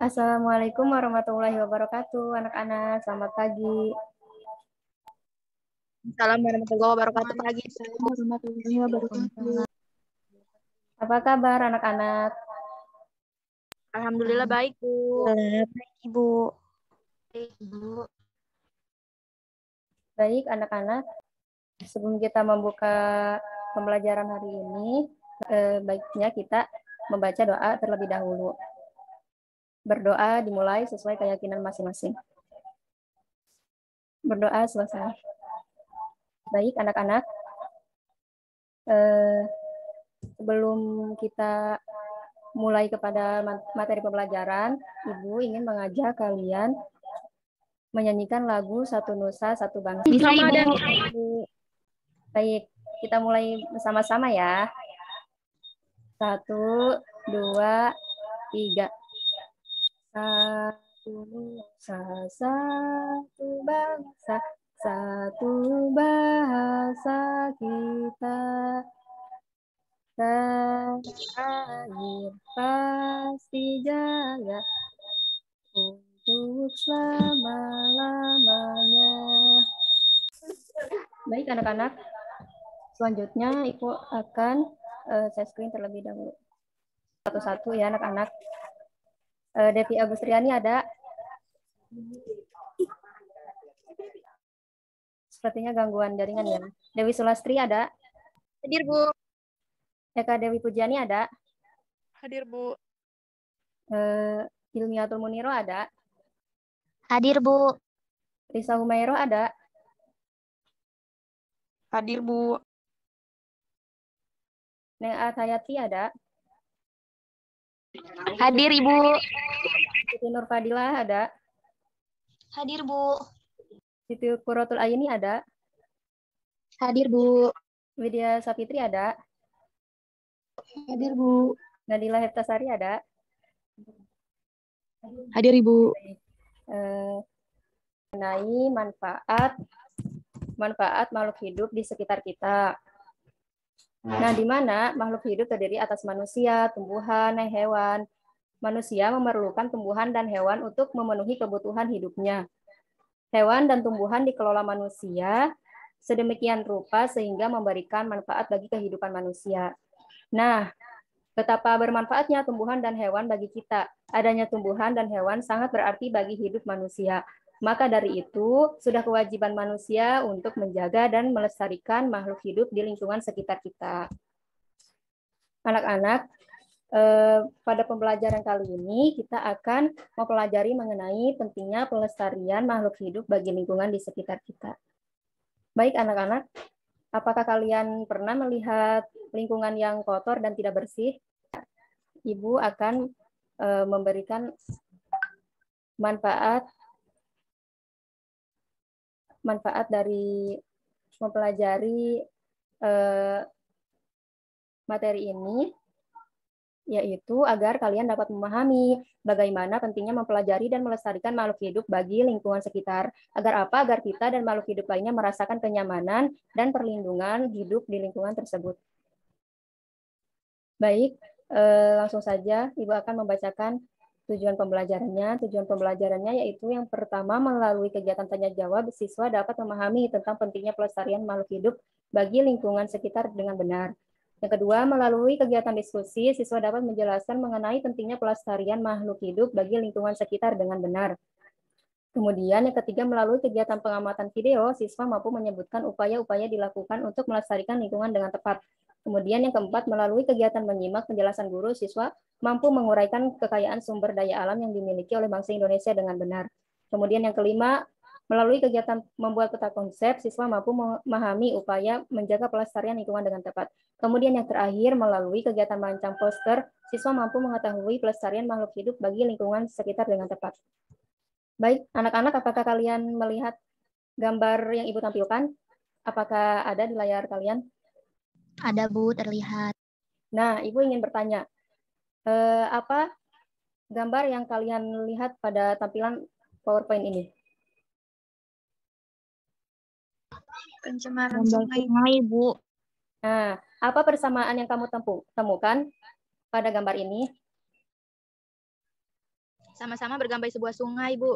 Assalamualaikum warahmatullahi wabarakatuh, anak-anak. Selamat pagi. Assalamualaikum warahmatullahi wabarakatuh. Pagi. Warahmatullahi wabarakatuh. Apa kabar, anak-anak? Alhamdulillah baik, Bu. Baik, Ibu. Baik, Bu. Baik, anak-anak. Sebelum kita membuka pembelajaran hari ini, baiknya kita membaca doa terlebih dahulu. Berdoa dimulai sesuai keyakinan masing-masing. Berdoa selesai. Baik, anak-anak. Sebelum kita mulai kepada materi pembelajaran, Ibu ingin mengajak kalian menyanyikan lagu Satu Nusa, Satu Bangsa. Bisa, Ibu. Baik, kita mulai bersama-sama ya. 1, 2, 3. Satu nusa, satu bangsa, satu bahasa kita. Terakhir pasti jaga untuk selama-lamanya. Baik, anak-anak. Selanjutnya, Ibu akan share screen terlebih dahulu. Satu-satu ya, anak-anak. Devi Agustriani ada? Sepertinya gangguan jaringan ya. Dewi Sulastri ada? Hadir, Bu. Eka Dewi Pujiani ada? Hadir, Bu. Ilmiatul Muniro ada? Hadir, Bu. Risa Humairo ada? Hadir, Bu. Neng Atayati ada? Hadir, Ibu. Siti Nur Fadilah ada? Hadir, Bu. Siti Quratul Ayni ada? Hadir, Bu. Widya Sapitri ada? Hadir, Bu. Nadila Heptasari ada? Hadir, Ibu. Mengenai manfaat makhluk hidup di sekitar kita. Nah, di mana makhluk hidup terdiri atas manusia, tumbuhan, dan hewan. Manusia memerlukan tumbuhan dan hewan untuk memenuhi kebutuhan hidupnya. Hewan dan tumbuhan dikelola manusia sedemikian rupa sehingga memberikan manfaat bagi kehidupan manusia. Nah, betapa bermanfaatnya tumbuhan dan hewan bagi kita. Adanya tumbuhan dan hewan sangat berarti bagi hidup manusia. Maka dari itu, sudah kewajiban manusia untuk menjaga dan melestarikan makhluk hidup di lingkungan sekitar kita. Anak-anak, pada pembelajaran kali ini kita akan mempelajari mengenai pentingnya pelestarian makhluk hidup bagi lingkungan di sekitar kita. Baik, anak-anak, apakah kalian pernah melihat lingkungan yang kotor dan tidak bersih? Ibu akan memberikan manfaat dari mempelajari materi ini, yaitu agar kalian dapat memahami bagaimana pentingnya mempelajari dan melestarikan makhluk hidup bagi lingkungan sekitar. Agar apa? Agar kita dan makhluk hidup lainnya merasakan kenyamanan dan perlindungan hidup di lingkungan tersebut. Baik, langsung saja Ibu akan membacakan tujuan pembelajarannya. Tujuan pembelajarannya yaitu yang pertama, melalui kegiatan tanya jawab, siswa dapat memahami tentang pentingnya pelestarian makhluk hidup bagi lingkungan sekitar dengan benar. Yang kedua, melalui kegiatan diskusi, siswa dapat menjelaskan mengenai pentingnya pelestarian makhluk hidup bagi lingkungan sekitar dengan benar. Kemudian yang ketiga, melalui kegiatan pengamatan video, siswa mampu menyebutkan upaya-upaya dilakukan untuk melestarikan lingkungan dengan tepat. Kemudian yang keempat, melalui kegiatan menyimak penjelasan guru, siswa mampu menguraikan kekayaan sumber daya alam yang dimiliki oleh bangsa Indonesia dengan benar. Kemudian yang kelima, melalui kegiatan membuat peta konsep, siswa mampu memahami upaya menjaga pelestarian lingkungan dengan tepat. Kemudian yang terakhir, melalui kegiatan merancang poster, siswa mampu mengetahui pelestarian makhluk hidup bagi lingkungan sekitar dengan tepat. Baik, anak-anak, apakah kalian melihat gambar yang Ibu tampilkan? Apakah ada di layar kalian? Ada, Bu, terlihat. Nah, Ibu ingin bertanya, apa gambar yang kalian lihat pada tampilan PowerPoint ini? Pencemaran sungai, Bu. Nah, apa persamaan yang kamu temukan pada gambar ini? Sama-sama bergambar sebuah sungai, Bu.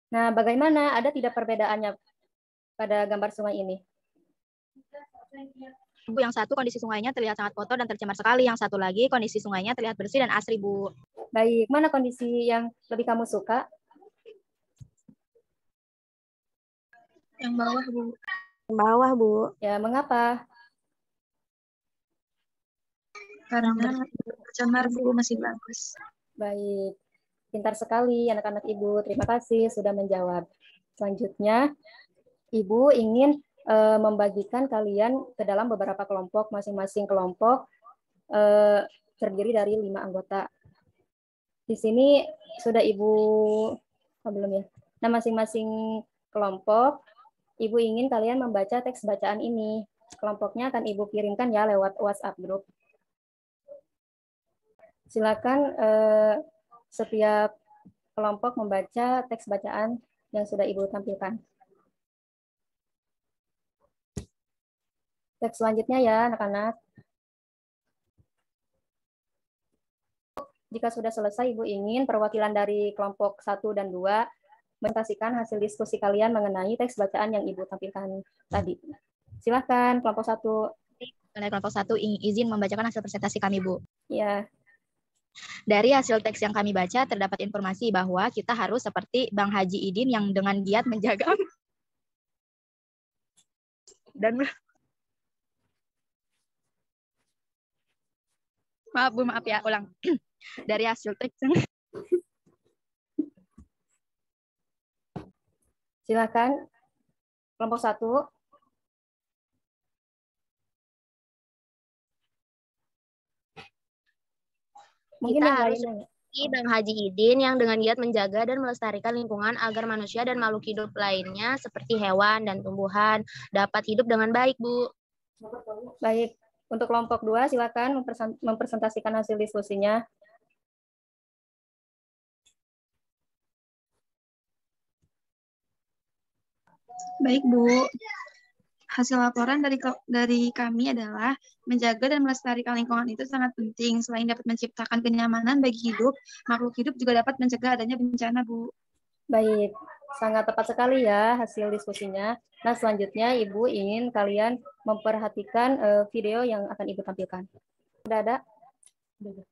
Nah, bagaimana? Ada tidak perbedaannya pada gambar sungai ini? Bu, yang satu kondisi sungainya terlihat sangat kotor dan tercemar sekali. Yang satu lagi kondisi sungainya terlihat bersih dan asri, Bu. Baik, mana kondisi yang lebih kamu suka? Yang bawah, Bu. Yang bawah, Bu. Ya, mengapa? Karena tercemar, Bu, masih bagus. Baik, pintar sekali anak-anak Ibu. Terima kasih sudah menjawab. Selanjutnya, Ibu ingin membagikan kalian ke dalam beberapa kelompok. Masing-masing kelompok terdiri dari 5 anggota. Di sini sudah Ibu, belum ya? Nah, masing-masing kelompok, Ibu ingin kalian membaca teks bacaan ini. Kelompoknya akan Ibu kirimkan ya lewat WhatsApp group. Silakan setiap kelompok membaca teks bacaan yang sudah Ibu tampilkan. Teks selanjutnya ya, anak-anak. Jika sudah selesai, Ibu ingin perwakilan dari kelompok 1 dan 2 menyampaikan hasil diskusi kalian mengenai teks bacaan yang Ibu tampilkan tadi. Silakan, kelompok 1. Dari kelompok 1 izin membacakan hasil presentasi kami, Bu. Ya. Dari hasil teks yang kami baca, terdapat informasi bahwa kita harus seperti Bang Haji Idin yang dengan giat menjaga dan maaf Bu, maaf ya, ulang. Dari hasil teks Silakan, kelompok 1. Mungkin Kita yang harus lainnya. seperti Bang Haji Idin yang dengan giat menjaga dan melestarikan lingkungan agar manusia dan makhluk hidup lainnya seperti hewan dan tumbuhan dapat hidup dengan baik, Bu. Baik, untuk kelompok 2 silakan mempresentasikan hasil diskusinya. Baik, Bu. Hasil laporan dari kami adalah menjaga dan melestarikan lingkungan itu sangat penting. Selain dapat menciptakan kenyamanan bagi hidup, makhluk hidup juga dapat mencegah adanya bencana, Bu. Baik, sangat tepat sekali ya hasil diskusinya. Nah, selanjutnya Ibu ingin kalian memperhatikan video yang akan Ibu tampilkan. Sudah ada? Sudah.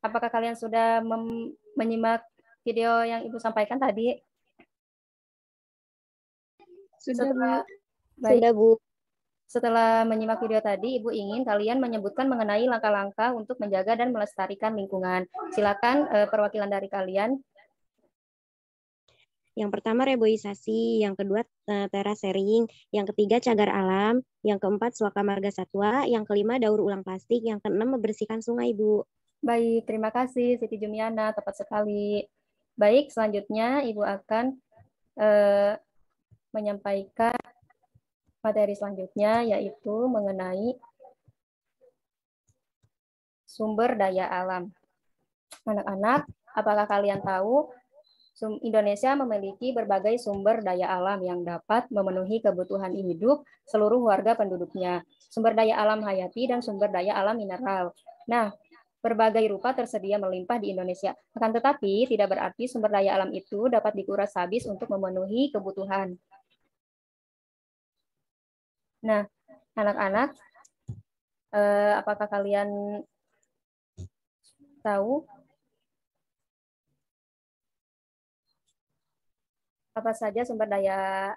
Apakah kalian sudah menyimak video yang Ibu sampaikan tadi? Sudah, Bu. Baik. Sudah, Bu. Setelah menyimak video tadi, Ibu ingin kalian menyebutkan mengenai langkah-langkah untuk menjaga dan melestarikan lingkungan. Silakan perwakilan dari kalian. Yang pertama reboisasi, yang kedua terasering, yang ketiga cagar alam, yang keempat suaka marga satwa, yang kelima daur ulang plastik, yang keenam membersihkan sungai, Bu. Baik, terima kasih Siti Jumiana, tepat sekali. Baik, selanjutnya Ibu akan menyampaikan materi selanjutnya, yaitu mengenai sumber daya alam. Anak-anak, apakah kalian tahu Indonesia memiliki berbagai sumber daya alam yang dapat memenuhi kebutuhan hidup seluruh warga penduduknya. Sumber daya alam hayati dan sumber daya alam mineral. Nah, berbagai rupa tersedia melimpah di Indonesia. Akan tetapi, tidak berarti sumber daya alam itu dapat dikuras habis untuk memenuhi kebutuhan. Nah, anak-anak, apakah kalian tahu apa saja sumber daya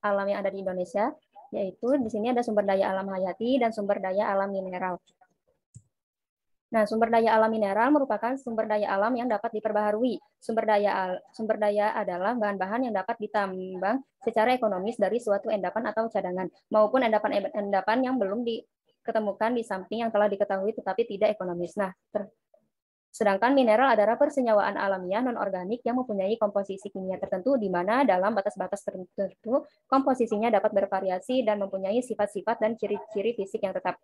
alam yang ada di Indonesia, yaitu di sini ada sumber daya alam hayati dan sumber daya alam mineral. Nah, sumber daya alam mineral merupakan sumber daya alam yang dapat diperbaharui. Sumber daya adalah bahan-bahan yang dapat ditambang secara ekonomis dari suatu endapan atau cadangan, maupun endapan yang belum diketemukan di samping yang telah diketahui tetapi tidak ekonomis. Nah, sedangkan mineral adalah persenyawaan alamiah non-organik yang mempunyai komposisi kimia tertentu, di mana dalam batas-batas tertentu komposisinya dapat bervariasi dan mempunyai sifat-sifat dan ciri-ciri fisik yang tetap.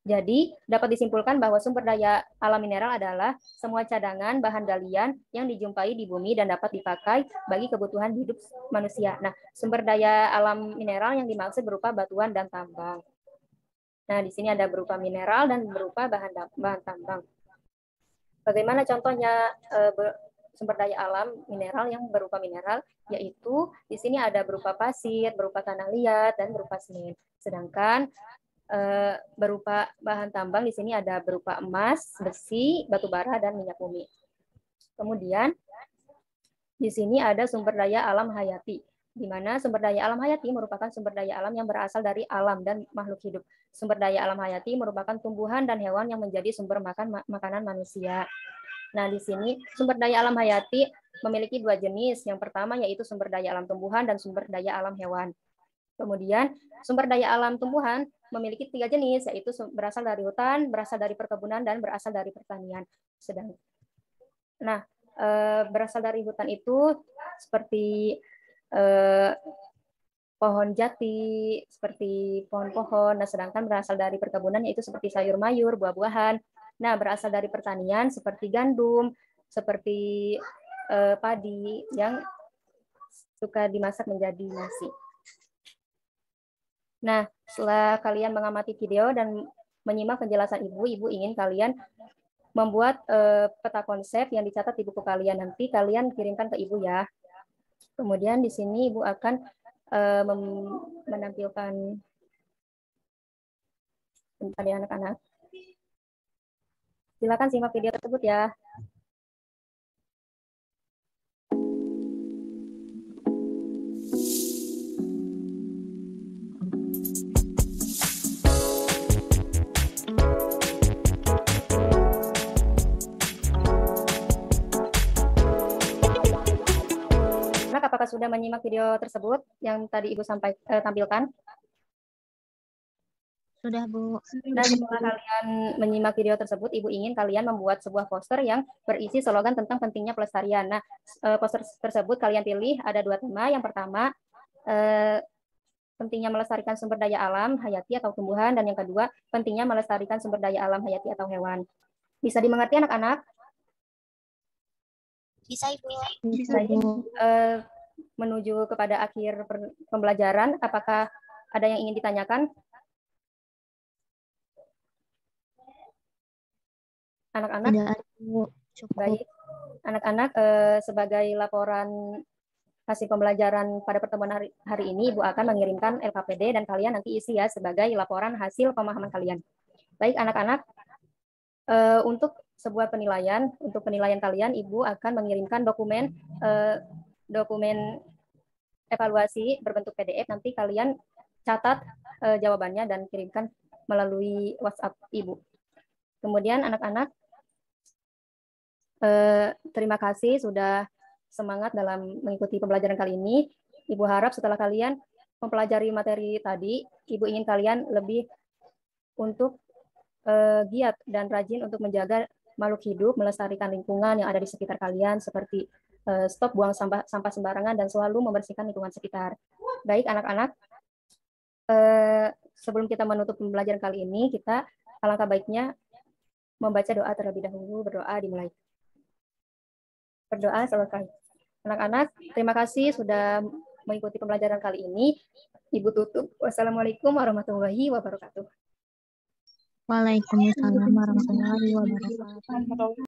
Jadi, dapat disimpulkan bahwa sumber daya alam mineral adalah semua cadangan bahan galian yang dijumpai di bumi dan dapat dipakai bagi kebutuhan hidup manusia. Nah, sumber daya alam mineral yang dimaksud berupa batuan dan tambang. Nah, di sini ada berupa mineral dan berupa bahan tambang. Bagaimana contohnya sumber daya alam mineral yang berupa mineral? Yaitu di sini ada berupa pasir, berupa tanah liat, dan berupa semen. Sedangkan berupa bahan tambang di sini ada berupa emas, besi, batu bara, dan minyak bumi. Kemudian di sini ada sumber daya alam hayati, di mana sumber daya alam hayati merupakan sumber daya alam yang berasal dari alam dan makhluk hidup. Sumber daya alam hayati merupakan tumbuhan dan hewan yang menjadi sumber makanan manusia. Nah, di sini sumber daya alam hayati memiliki dua jenis. Yang pertama yaitu sumber daya alam tumbuhan dan sumber daya alam hewan. Kemudian sumber daya alam tumbuhan memiliki 3 jenis, yaitu berasal dari hutan, berasal dari perkebunan, dan berasal dari pertanian. Berasal dari hutan itu seperti pohon jati, seperti pohon-pohon. Nah, sedangkan berasal dari perkebunan yaitu seperti sayur mayur, buah-buahan. Nah, berasal dari pertanian seperti gandum, seperti padi yang suka dimasak menjadi nasi. Nah, setelah kalian mengamati video dan menyimak penjelasan Ibu ingin kalian membuat peta konsep yang dicatat di buku kalian. Nanti kalian kirimkan ke Ibu ya. Kemudian di sini Ibu akan menampilkan pada anak-anak. Silakan simak video tersebut ya. Apakah sudah menyimak video tersebut yang tadi Ibu tampilkan? Sudah, Bu. Nah, setelah kalian menyimak video tersebut, Ibu ingin kalian membuat sebuah poster yang berisi slogan tentang pentingnya pelestarian. Nah, poster tersebut kalian pilih ada 2 tema. Yang pertama, pentingnya melestarikan sumber daya alam hayati atau tumbuhan, dan yang kedua, pentingnya melestarikan sumber daya alam hayati atau hewan. Bisa dimengerti anak-anak? Bisa, Ibu. Bisa, Ibu. Menuju kepada akhir pembelajaran, apakah ada yang ingin ditanyakan? Anak-anak? Baik. Anak-anak, sebagai laporan hasil pembelajaran pada pertemuan hari ini, Ibu akan mengirimkan LKPD dan kalian nanti isi ya sebagai laporan hasil pemahaman kalian. Baik, anak-anak, untuk sebuah penilaian, untuk penilaian kalian, Ibu akan mengirimkan dokumen evaluasi berbentuk PDF. Nanti kalian catat jawabannya dan kirimkan melalui WhatsApp Ibu. Kemudian anak-anak, terima kasih sudah semangat dalam mengikuti pembelajaran kali ini. Ibu harap setelah kalian mempelajari materi tadi, Ibu ingin kalian lebih untuk giat dan rajin untuk menjaga makhluk hidup, melestarikan lingkungan yang ada di sekitar kalian, seperti stop buang sampah sembarangan dan selalu membersihkan lingkungan sekitar. Baik anak-anak, sebelum kita menutup pembelajaran kali ini, kita alangkah baiknya membaca doa terlebih dahulu. Berdoa dimulai. Berdoa selesai. Anak-anak, terima kasih sudah mengikuti pembelajaran kali ini. Ibu tutup. Wassalamualaikum warahmatullahi wabarakatuh. Waalaikumsalam warahmatullahi wabarakatuh.